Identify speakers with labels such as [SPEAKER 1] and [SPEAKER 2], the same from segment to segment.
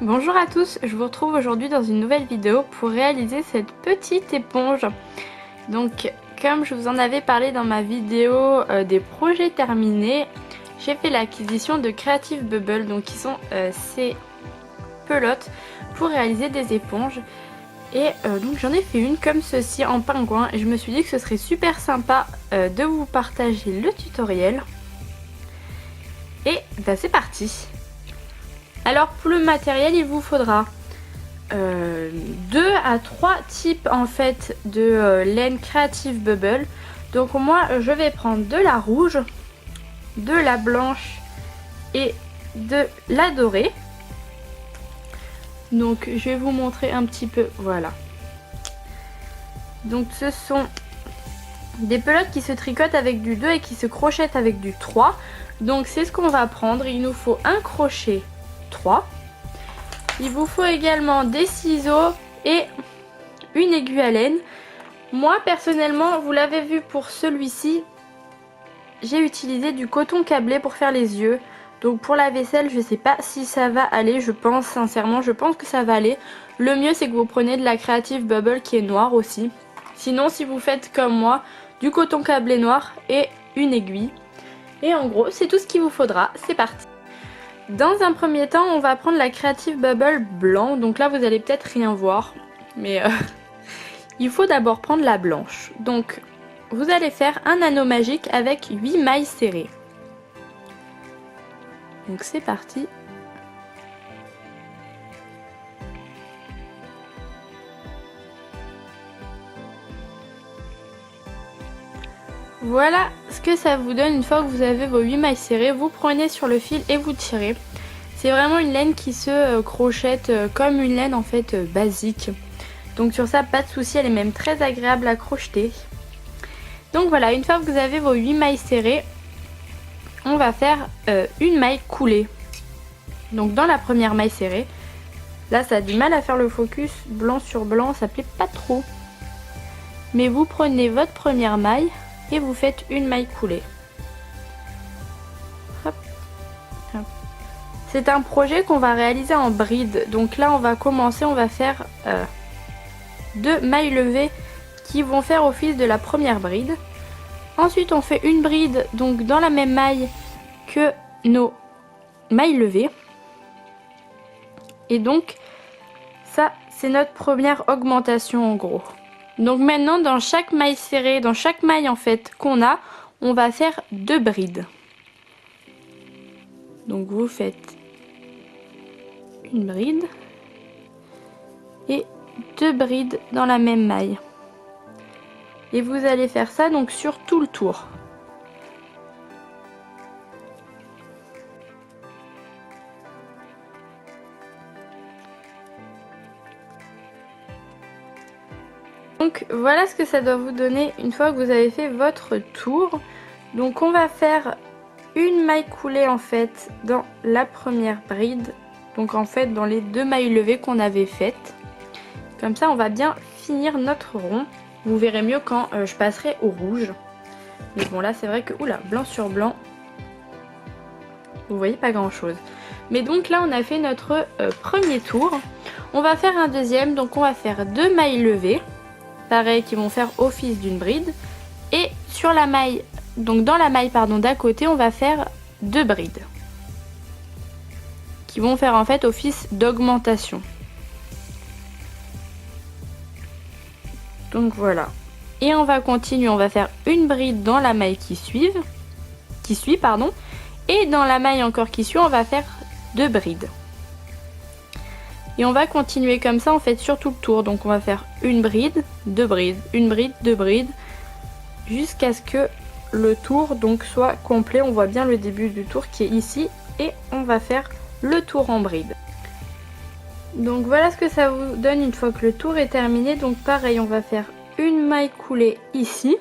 [SPEAKER 1] Bonjour à tous, je vous retrouve aujourd'hui dans une nouvelle vidéo pour réaliser cette petite éponge. Donc comme je vous en avais parlé dans ma vidéo des projets terminés, j'ai fait l'acquisition de Creative Bubble, donc qui sont ces pelotes pour réaliser des éponges. Et donc j'en ai fait une comme ceci en pingouin et je me suis dit que ce serait super sympa de vous partager le tutoriel. Et bah, c'est parti. Alors pour le matériel, il vous faudra 2 à 3 types en fait de laine Creative Bubble. Donc moi je vais prendre de la rouge, de la blanche et de la dorée. Donc je vais vous montrer un petit peu, voilà. Donc ce sont des pelotes qui se tricotent avec du 2 et qui se crochettent avec du 3. Donc c'est ce qu'on va prendre, il nous faut un crochet 3. Il vous faut également des ciseaux et une aiguille à laine. Moi personnellement, vous l'avez vu pour celui-ci, j'ai utilisé du coton câblé pour faire les yeux. Donc pour la vaisselle, je sais pas si ça va aller, je pense sincèrement, je pense que ça va aller. Le mieux c'est que vous preniez de la Creative Bubble qui est noire aussi. Sinon si vous faites comme moi, du coton câblé noir et une aiguille. Et en gros c'est tout ce qu'il vous faudra, c'est parti. Dans un premier temps, on va prendre la Creative Bubble blanc. Donc là, vous allez peut-être rien voir. Mais il faut d'abord prendre la blanche. Donc, vous allez faire un anneau magique avec 8 mailles serrées. Donc c'est parti. Voilà ce que ça vous donne une fois que vous avez vos 8 mailles serrées. Vous prenez sur le fil et vous tirez. C'est vraiment une laine qui se crochette comme une laine en fait basique. Donc sur ça, pas de souci, elle est même très agréable à crocheter. Donc voilà, une fois que vous avez vos 8 mailles serrées, on va faire une maille coulée. Donc dans la première maille serrée, là ça a du mal à faire le focus blanc sur blanc, ça plaît pas trop. Mais vous prenez votre première maille et vous faites une maille coulée. Hop, hop. C'est un projet qu'on va réaliser en bride. Donc là on va commencer, on va faire 2 mailles levées qui vont faire office de la première bride. Ensuite on fait une bride donc dans la même maille que nos mailles levées. Et donc ça c'est notre première augmentation en gros. Donc maintenant dans chaque maille serrée, dans chaque maille en fait qu'on a, on va faire 2 brides. Donc vous faites une bride et 2 brides dans la même maille. Et vous allez faire ça donc sur tout le tour. Donc voilà ce que ça doit vous donner une fois que vous avez fait votre tour. Donc on va faire une maille coulée en fait dans la première bride. Donc en fait dans les 2 mailles levées qu'on avait faites. Comme ça on va bien finir notre rond. Vous verrez mieux quand je passerai au rouge. Mais bon là c'est vrai que oula, blanc sur blanc, vous voyez pas grand chose. Mais donc là on a fait notre premier tour. On va faire un deuxième, donc on va faire 2 mailles levées. Pareil, qui vont faire office d'une bride. Et sur la maille, donc dans la maille pardon d'à côté, on va faire 2 brides. Qui vont faire en fait office d'augmentation. Donc voilà. Et on va continuer, on va faire une bride dans la maille qui suit, et dans la maille encore qui suit, on va faire 2 brides. Et on va continuer comme ça en fait sur tout le tour. Donc on va faire une bride, 2 brides, une bride, 2 brides, jusqu'à ce que le tour donc soit complet. On voit bien le début du tour qui est ici et on va faire le tour en bride. Donc voilà ce que ça vous donne une fois que le tour est terminé. Donc pareil, on va faire une maille coulée ici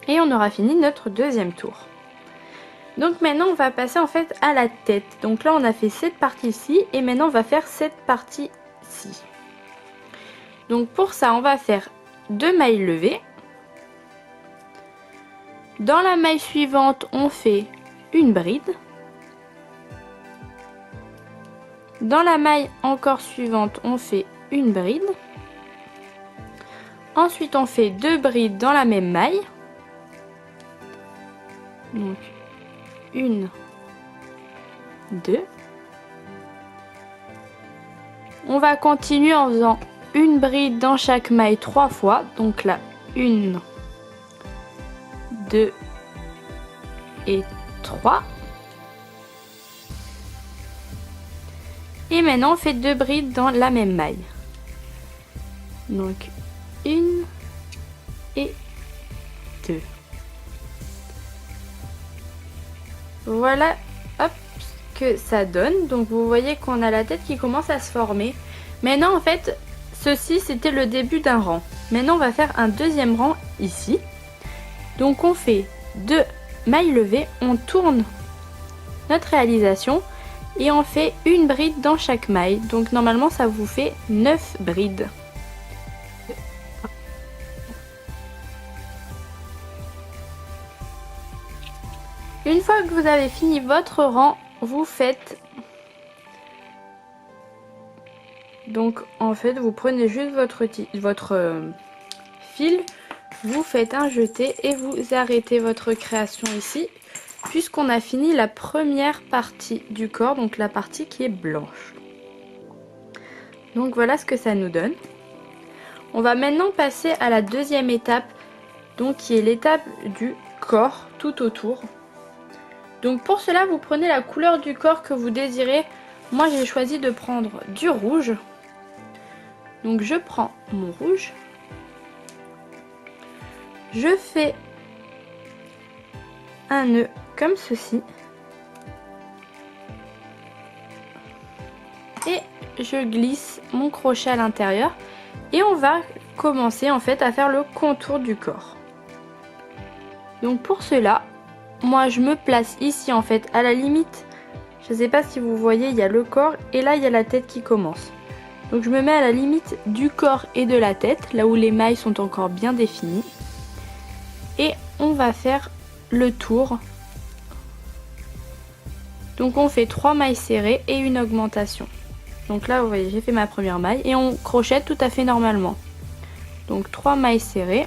[SPEAKER 1] et on aura fini notre deuxième tour. Donc maintenant on va passer en fait à la tête. Donc là on a fait cette partie-ci et maintenant on va faire cette partie-ci. Donc pour ça on va faire 2 mailles levées. Dans la maille suivante on fait une bride. Dans la maille encore suivante, on fait une bride. Ensuite, on fait 2 brides dans la même maille. Donc, 1, 2. On va continuer en faisant une bride dans chaque maille 3 fois. Donc là, 1, 2 et 3. Et maintenant, on fait 2 brides dans la même maille. Donc, 1 et 2. Voilà, hop, ce que ça donne. Donc, vous voyez qu'on a la tête qui commence à se former. Maintenant, en fait, ceci, c'était le début d'un rang. Maintenant, on va faire un deuxième rang ici. Donc, on fait 2 mailles levées, on tourne notre réalisation et on fait une bride dans chaque maille. Donc, normalement, ça vous fait 9 brides. Une fois que vous avez fini votre rang, vous faites... Donc en fait, vous prenez juste votre fil, vous faites un jeté et vous arrêtez votre création ici, puisqu'on a fini la première partie du corps, donc la partie qui est blanche. Donc voilà ce que ça nous donne. On va maintenant passer à la deuxième étape, donc qui est l'étape du corps tout autour. Donc pour cela, vous prenez la couleur du corps que vous désirez. Moi, j'ai choisi de prendre du rouge. Donc je prends mon rouge. Je fais un nœud comme ceci. Et je glisse mon crochet à l'intérieur. Et on va commencer en fait à faire le contour du corps. Donc pour cela, moi je me place ici en fait à la limite. Je ne sais pas si vous voyez, il y a le corps et là il y a la tête qui commence. Donc je me mets à la limite du corps et de la tête, là où les mailles sont encore bien définies. Et on va faire le tour. Donc on fait 3 mailles serrées et une augmentation. Donc là vous voyez, j'ai fait ma première maille et on crochette tout à fait normalement. Donc 3 mailles serrées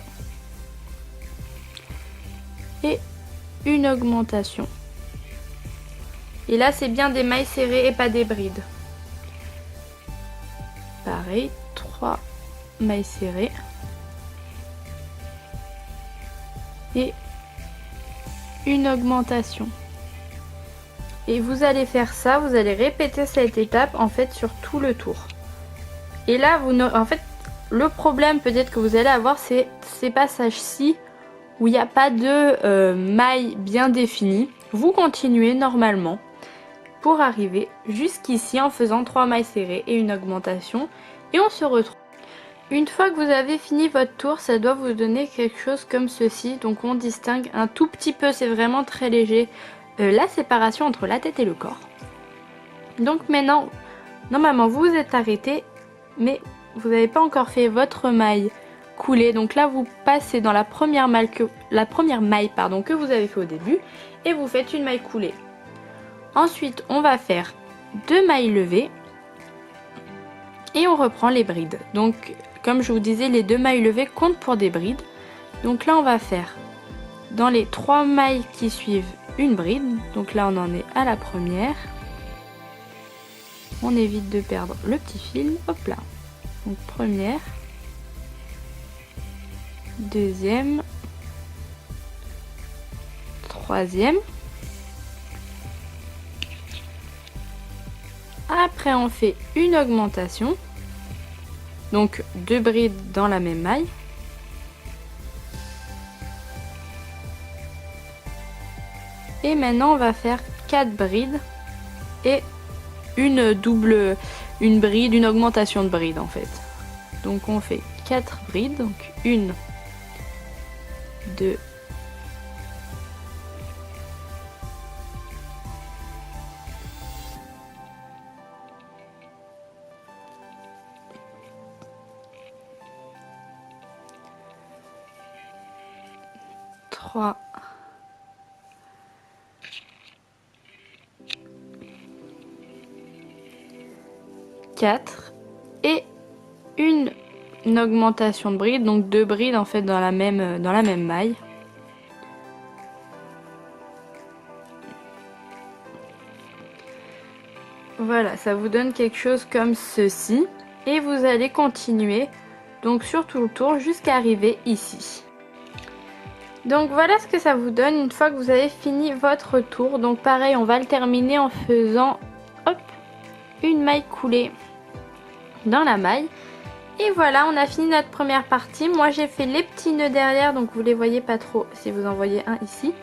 [SPEAKER 1] et une augmentation. Et là c'est bien des mailles serrées et pas des brides. Pareil, 3 mailles serrées et une augmentation. Et vous allez faire ça, vous allez répéter cette étape en fait sur tout le tour. Et là, en fait, le problème peut-être que vous allez avoir, c'est ces passages-ci où il n'y a pas de mailles bien définies. Vous continuez normalement pour arriver jusqu'ici en faisant 3 mailles serrées et une augmentation. Et on se retrouve. Une fois que vous avez fini votre tour, ça doit vous donner quelque chose comme ceci. Donc on distingue un tout petit peu, c'est vraiment très léger, la séparation entre la tête et le corps. Donc maintenant, normalement vous vous êtes arrêté, mais vous n'avez pas encore fait votre maille coulée. Donc là vous passez dans la première maille que vous avez fait au début et vous faites une maille coulée. Ensuite on va faire 2 mailles levées et on reprend les brides. Donc comme je vous disais, les 2 mailles levées comptent pour des brides. Donc là on va faire dans les 3 mailles qui suivent une bride. Donc là on en est à la première. On évite de perdre le petit fil. Hop là. Donc première, deuxième, troisième. Après on fait une augmentation. Donc 2 brides dans la même maille. Et maintenant on va faire 4 brides et une bride, une augmentation de bride en fait. Donc on fait 4 brides, donc 1, 2, 3, 4. 4 et une augmentation de bride, donc 2 brides en fait dans la même maille. Voilà, ça vous donne quelque chose comme ceci. Et vous allez continuer donc sur tout le tour jusqu'à arriver ici. Donc voilà ce que ça vous donne une fois que vous avez fini votre tour. Donc pareil, on va le terminer en faisant hop, une maille coulée dans la maille. Et voilà, on a fini notre première partie. Moi j'ai fait les petits nœuds derrière, donc vous les voyez pas trop si vous en voyez un ici.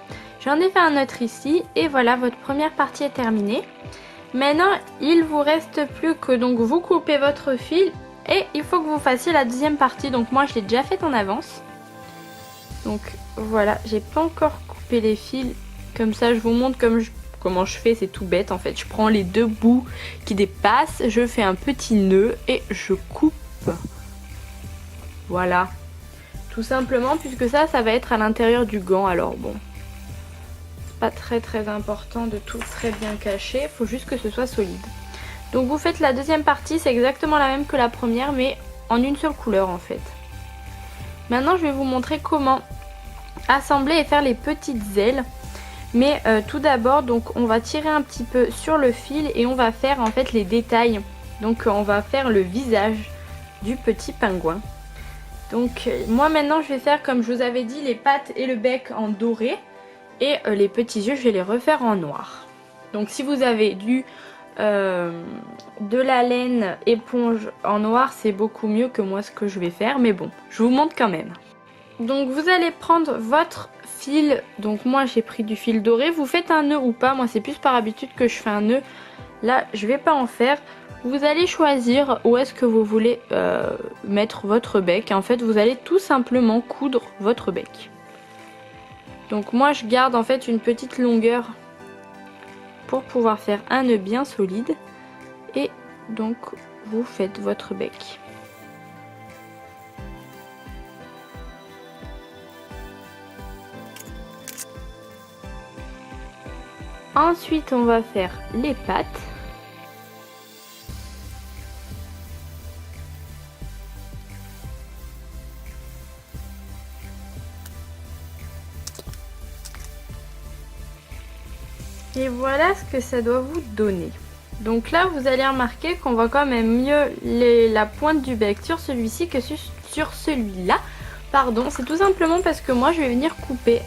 [SPEAKER 1] J'en ai fait un autre ici et voilà, votre première partie est terminée. Maintenant, il vous reste plus que donc vous coupez votre fil et il faut que vous fassiez la deuxième partie. Donc moi, je l'ai déjà faite en avance. Donc voilà, j'ai pas encore coupé les fils. Comme ça, je vous montre comment je fais. C'est tout bête en fait. Je prends les deux bouts qui dépassent, je fais un petit nœud et je coupe. Voilà. Tout simplement puisque ça va être à l'intérieur du gant. Alors bon. Pas très important de tout très bien cacher, il faut juste que ce soit solide. Donc vous faites la deuxième partie, c'est exactement la même que la première mais en une seule couleur en fait. Maintenant je vais vous montrer comment assembler et faire les petites ailes. Mais tout d'abord donc on va tirer un petit peu sur le fil et on va faire en fait les détails. Donc on va faire le visage du petit pingouin. Donc moi maintenant je vais faire comme je vous avais dit les pattes et le bec en doré. Et les petits yeux, je vais les refaire en noir. Donc si vous avez de la laine éponge en noir, c'est beaucoup mieux que moi ce que je vais faire. Mais bon, je vous montre quand même. Donc vous allez prendre votre fil. Donc moi j'ai pris du fil doré. Vous faites un nœud ou pas. Moi c'est plus par habitude que je fais un nœud. Là je vais pas en faire. Vous allez choisir où est-ce que vous voulez mettre votre bec. En fait vous allez tout simplement coudre votre bec. Donc moi je garde en fait une petite longueur pour pouvoir faire un nœud bien solide. Et donc vous faites votre bec. Ensuite on va faire les pattes. Et voilà ce que ça doit vous donner. Donc là vous allez remarquer qu'on voit quand même mieux la pointe du bec sur celui-ci que sur celui-là. Pardon, c'est tout simplement parce que moi je vais venir couper.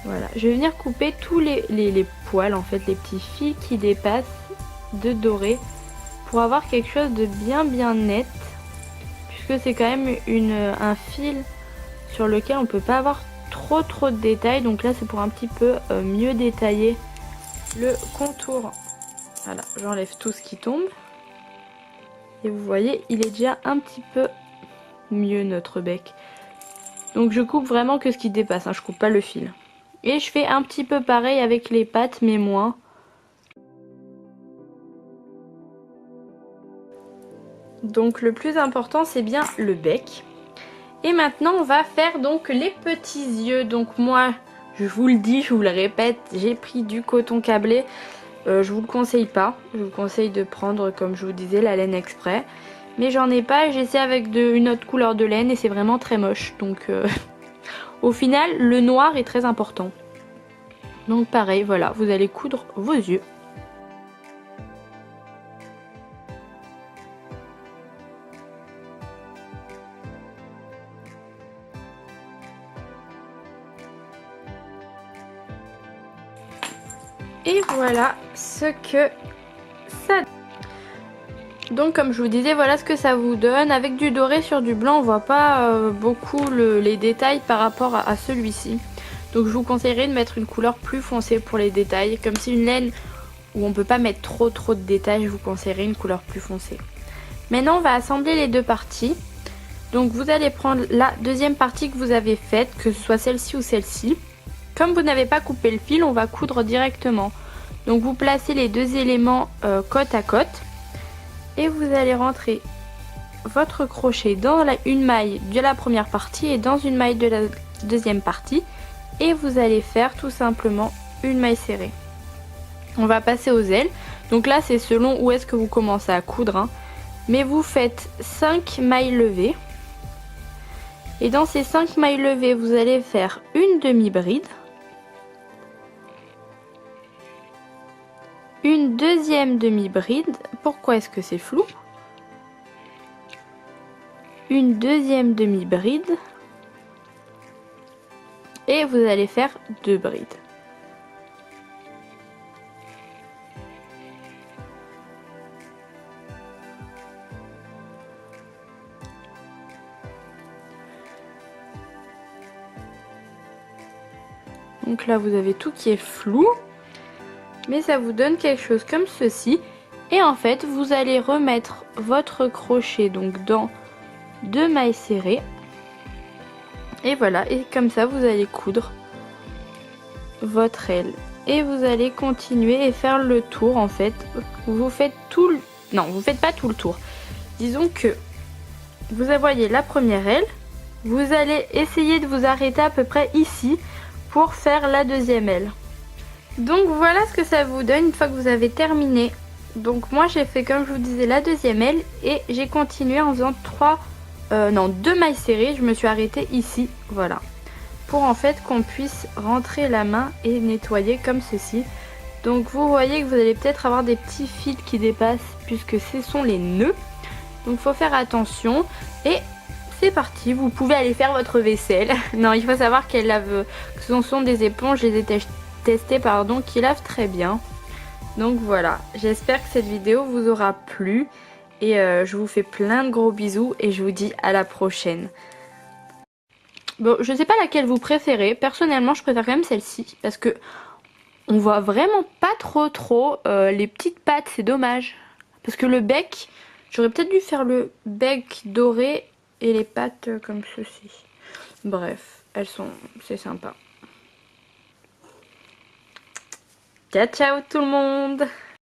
[SPEAKER 1] Voilà, je vais venir couper tous les poils en fait, les petits fils qui dépassent de doré. Pour avoir quelque chose de bien net. Puisque c'est quand même un fil sur lequel on peut pas avoir trop de détails. Donc là c'est pour un petit peu mieux détailler le contour. Voilà, j'enlève tout ce qui tombe et vous voyez il est déjà un petit peu mieux notre bec. Donc je coupe vraiment que ce qui dépasse, hein, je coupe pas le fil. Et je fais un petit peu pareil avec les pattes mais moins. Donc le plus important c'est bien le bec. Et maintenant on va faire donc les petits yeux. Donc moi je vous le dis, je vous le répète, j'ai pris du coton câblé. Je vous le conseille pas. Je vous conseille de prendre comme je vous disais la laine exprès. Mais j'en ai pas, j'essaie avec une autre couleur de laine et c'est vraiment très moche. Donc au final le noir est très important. Donc pareil, voilà, vous allez coudre vos yeux. Et voilà ce que ça donne. Donc comme je vous disais, voilà ce que ça vous donne. Avec du doré sur du blanc, on voit pas beaucoup les détails par rapport à celui-ci. Donc je vous conseillerais de mettre une couleur plus foncée pour les détails. Comme c'est une laine où on peut pas mettre trop de détails, je vous conseillerais une couleur plus foncée. Maintenant on va assembler les deux parties. Donc vous allez prendre la deuxième partie que vous avez faite, que ce soit celle-ci ou celle-ci. Comme vous n'avez pas coupé le fil, on va coudre directement. Donc vous placez les deux éléments côte à côte. Et vous allez rentrer votre crochet dans une maille de la première partie et dans une maille de la deuxième partie. Et vous allez faire tout simplement une maille serrée. On va passer aux ailes. Donc là c'est selon où est-ce que vous commencez à coudre, hein. Mais vous faites 5 mailles levées. Et dans ces 5 mailles levées, vous allez faire une demi-bride. Une deuxième demi-bride. Pourquoi est-ce que c'est flou? Une deuxième demi-bride. Et vous allez faire 2 brides. Donc là vous avez tout qui est flou, mais ça vous donne quelque chose comme ceci. Et en fait vous allez remettre votre crochet donc dans 2 mailles serrées. Et voilà, et comme ça vous allez coudre votre aile. Et vous allez continuer et faire le tour en fait. Vous faites tout le... Non, vous faites pas tout le tour. Disons que vous voyez la première aile. Vous allez essayer de vous arrêter à peu près ici pour faire la deuxième aile. Donc voilà ce que ça vous donne une fois que vous avez terminé. Donc moi j'ai fait comme je vous disais la deuxième aile et j'ai continué en faisant 2 mailles serrées. Je me suis arrêtée ici, voilà. Pour en fait qu'on puisse rentrer la main et nettoyer comme ceci. Donc vous voyez que vous allez peut-être avoir des petits fils qui dépassent puisque ce sont les nœuds. Donc faut faire attention et c'est parti, vous pouvez aller faire votre vaisselle. Non, il faut savoir qu'elles lavent, que ce sont des éponges, je les ai testées pardon, qui lavent très bien. Donc voilà, j'espère que cette vidéo vous aura plu et je vous fais plein de gros bisous et je vous dis à la prochaine. Bon, je sais pas laquelle vous préférez. Personnellement, je préfère quand même celle-ci parce que on voit vraiment pas trop les petites pattes, c'est dommage. Parce que le bec, j'aurais peut-être dû faire le bec doré et les pattes comme ceci. Bref, c'est sympa. Ciao ciao tout le monde!